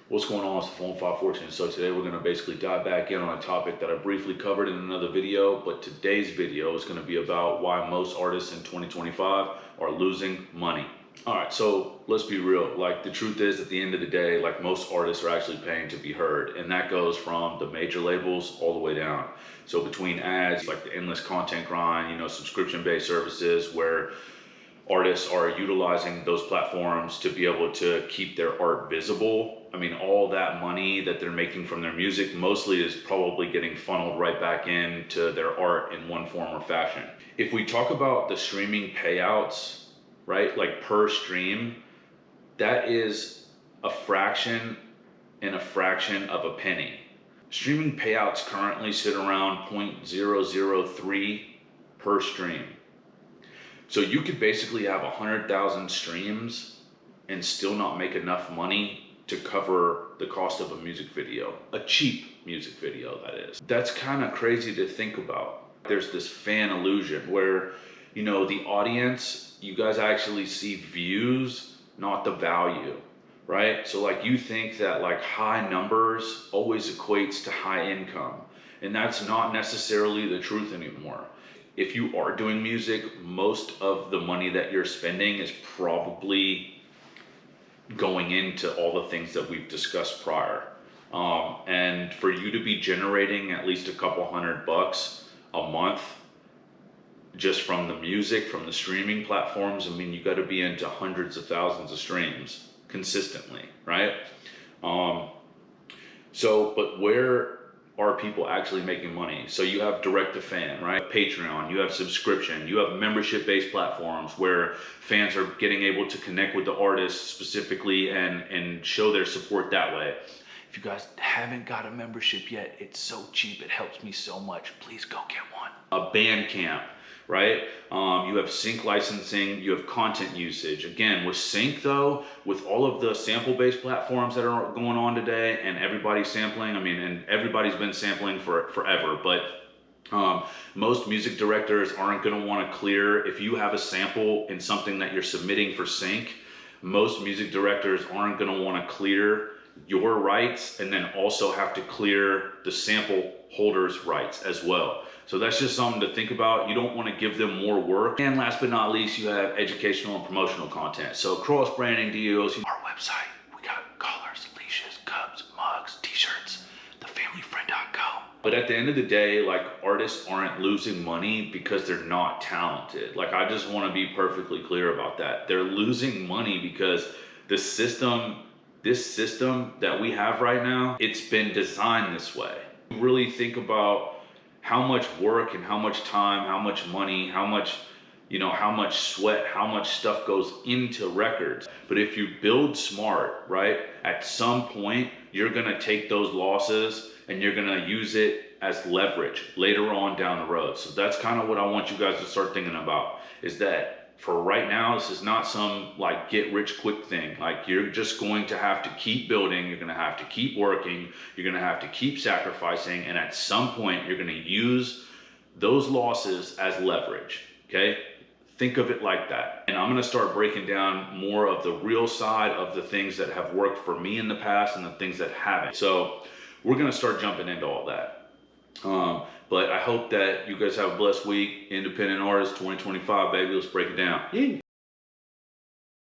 What's going on? It's the Phone 514. So today we're going to basically dive back in on a topic that I briefly covered in another video, but today's video is going to be about why most artists in 2025 are losing money. All right, so let's be real. Like, the truth is, at the end of the day, like, most artists are actually paying to be heard, and that goes from the major labels all the way down. So between ads, like the endless content grind, subscription-based services where artists are utilizing those platforms to be able to keep their art visible. I mean, all that money that they're making from their music mostly is probably getting funneled right back into their art in one form or fashion. If we talk about the streaming payouts, right, like per stream, that is a fraction and a fraction of a penny. Streaming payouts currently sit around 0.003 per stream. So you could basically have 100,000 streams and still not make enough money to cover the cost of a music video, a cheap music video, that is. That's kind of crazy to think about. There's this fan illusion where, the audience, you guys actually see views, not the value, right? So like, you think that like high numbers always equates to high income, and that's not necessarily the truth anymore. If you are doing music, most of the money that you're spending is probably going into all the things that we've discussed prior. And for you to be generating at least a couple $100 a month just from the music, from the streaming platforms, I mean, you got to be into hundreds of thousands of streams consistently, right? But where are people actually making money? So you have direct to fan, right? Patreon, you have subscription, you have membership-based platforms where fans are getting able to connect with the artists specifically and show their support that way. If you guys haven't got a membership yet, it's so cheap, it helps me so much. Please go get one. A Bandcamp, right? You have sync licensing, you have content usage. Again, with sync though, with all of the sample-based platforms that are going on today, and everybody's sampling, and everybody's been sampling for forever, but most music directors aren't going to want to clear, if you have a sample in something that you're submitting for sync, most music directors aren't going to want to clear your rights and then also have to clear the sample holder's rights as well. So that's just something to think about. You don't want to give them more work. And last but not least, you have educational and promotional content. So cross-branding deals. Our website, we got collars, leashes, cups, mugs, t-shirts, thefamilyfriend.co. But at the end of the day, like, artists aren't losing money because they're not talented. Like, I just want to be perfectly clear about that. They're losing money because this system that we have right now, it's been designed this way. Really think about how much work and how much time, how much money, how much sweat, how much stuff goes into records. But if you build smart, right, at some point, you're gonna take those losses and you're gonna use it as leverage later on down the road. So that's kind of what I want you guys to start thinking about, is that for right now, this is not some like get rich quick thing. Like, you're just going to have to keep building, you're gonna have to keep working, you're gonna have to keep sacrificing, and at some point you're gonna use those losses as leverage, okay? Think of it like that. And I'm gonna start breaking down more of the real side of the things that have worked for me in the past and the things that haven't. So we're gonna start jumping into all that. But I hope that you guys have a blessed week. Independent Artist 2025, baby. Let's break it down.